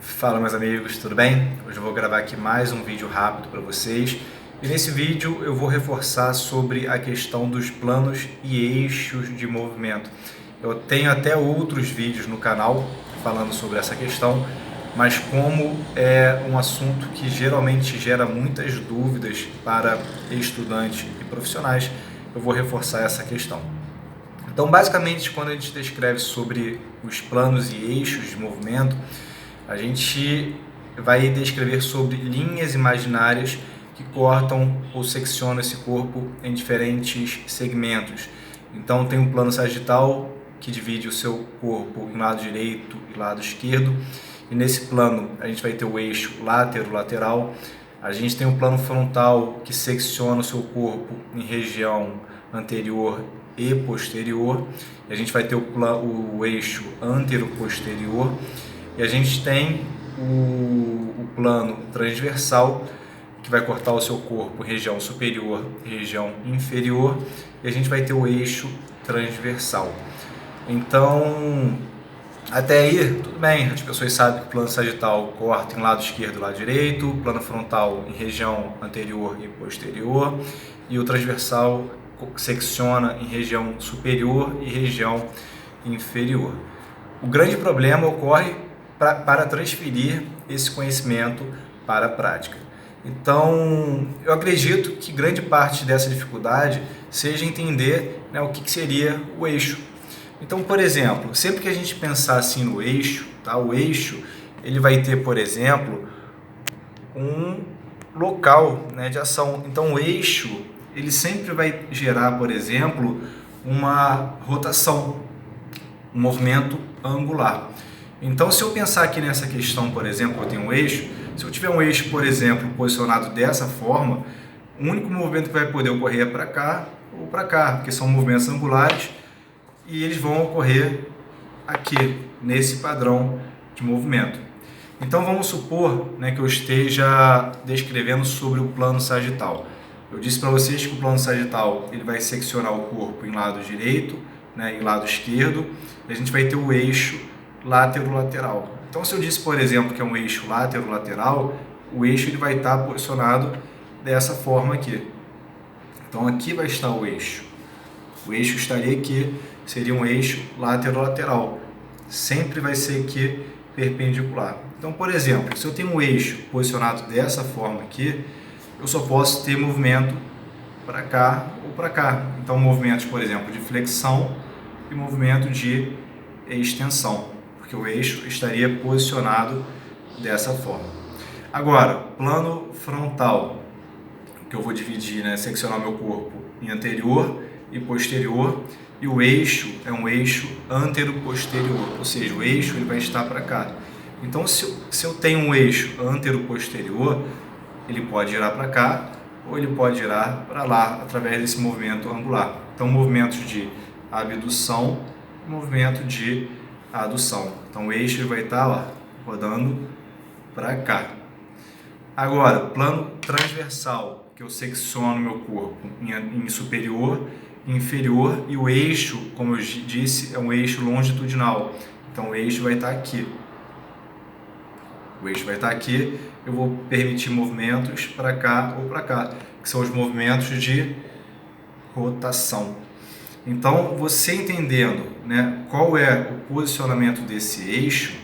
Fala meus amigos, tudo bem? Hoje eu vou gravar aqui mais um vídeo rápido para vocês e nesse vídeo eu vou reforçar sobre a questão dos planos e eixos de movimento. Eu tenho até outros vídeos no canal falando sobre essa questão, mas como é um assunto que geralmente gera muitas dúvidas para estudantes e profissionais, eu vou reforçar essa questão. Então, basicamente, quando a gente descreve sobre os planos e eixos de movimento, a gente vai descrever sobre linhas imaginárias que cortam ou seccionam esse corpo em diferentes segmentos. Então, tem um plano sagital que divide o seu corpo em lado direito e lado esquerdo. E nesse plano, a gente vai ter o eixo látero-lateral. A gente tem o plano frontal que secciona o seu corpo em região anterior e posterior. E a gente vai ter o eixo antero-posterior. E a gente tem o plano transversal, que vai cortar o seu corpo região superior e região inferior, e a gente vai ter o eixo transversal. Então, até aí, tudo bem, as pessoas sabem que o plano sagital corta em lado esquerdo e lado direito, o plano frontal em região anterior e posterior, e o transversal secciona em região superior e região inferior. O grande problema ocorre para transferir esse conhecimento para a prática. Então, eu acredito que grande parte dessa dificuldade seja entender, o que seria o eixo. Então, por exemplo, sempre que a gente pensar assim no eixo, tá? O eixo ele vai ter, por exemplo, um local, de ação. Então, o eixo ele sempre vai gerar, por exemplo, uma rotação, um movimento angular. Então, se eu pensar aqui nessa questão, por exemplo, eu tenho um eixo, se eu tiver um eixo, por exemplo, posicionado dessa forma, o único movimento que vai poder ocorrer é para cá ou para cá, porque são movimentos angulares e eles vão ocorrer aqui, nesse padrão de movimento. Então, vamos supor que eu esteja descrevendo sobre o plano sagital. Eu disse para vocês que o plano sagital ele vai seccionar o corpo em lado direito, e lado esquerdo, e a gente vai ter o eixo látero-lateral. Então, se eu disse, por exemplo, que é um eixo látero-lateral, o eixo ele vai estar posicionado dessa forma aqui. Então, aqui vai estar o eixo. O eixo estaria aqui, seria um eixo látero-lateral. Sempre vai ser aqui perpendicular. Então, por exemplo, se eu tenho um eixo posicionado dessa forma aqui, eu só posso ter movimento para cá ou para cá. Então, movimentos, por exemplo, de flexão e movimento de extensão, porque o eixo estaria posicionado dessa forma. Agora, plano frontal, que eu vou dividir, seccionar meu corpo em anterior e posterior, e o eixo é um eixo antero-posterior, ou seja, o eixo ele vai estar para cá. Então, se eu tenho um eixo antero-posterior, ele pode girar para cá ou ele pode girar para lá através desse movimento angular. Então, movimentos de abdução e movimento de adução. Então, o eixo vai estar rodando para cá. Agora, plano transversal, que eu secciono meu corpo em superior e inferior, e o eixo, como eu disse, é um eixo longitudinal. Então, o eixo vai estar aqui. O eixo vai estar aqui, eu vou permitir movimentos para cá ou para cá, que são os movimentos de rotação. Então, você entendendo, qual é o posicionamento desse eixo,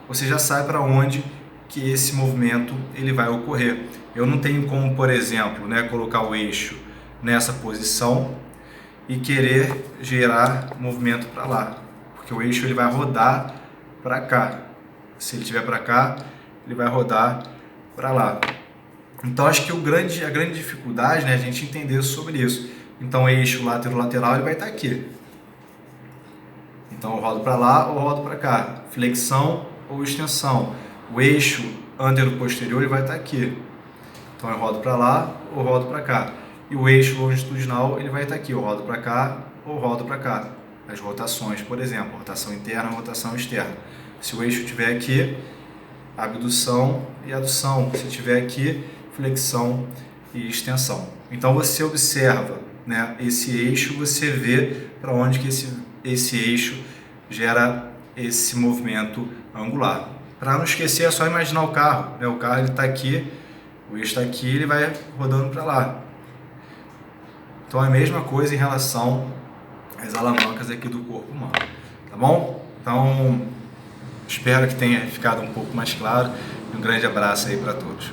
você já sabe para onde que esse movimento ele vai ocorrer. Eu não tenho como, por exemplo, colocar o eixo nessa posição e querer gerar movimento para lá, porque o eixo ele vai rodar para cá. Se ele estiver para cá, ele vai rodar para lá. Então, acho que a grande dificuldade é a gente entender sobre isso. Então, o eixo látero-lateral ele vai estar aqui. Então, eu rodo para lá ou rodo para cá. Flexão ou extensão. O eixo antero-posterior ele vai estar aqui. Então, eu rodo para lá ou rodo para cá. E o eixo longitudinal ele vai estar aqui. Eu rodo para cá ou rodo para cá. As rotações, por exemplo, rotação interna, rotação externa. Se o eixo estiver aqui, abdução e adução. Se estiver aqui, flexão e extensão. Então, você observa esse eixo, você vê para onde que esse eixo gera esse movimento angular. Para não esquecer, é só imaginar o carro, né? O carro ele está aqui, o eixo está aqui, ele vai rodando para lá. Então é a mesma coisa em relação às alavancas aqui do corpo humano, tá bom? Então espero que tenha ficado um pouco mais claro. Um grande abraço aí para todos.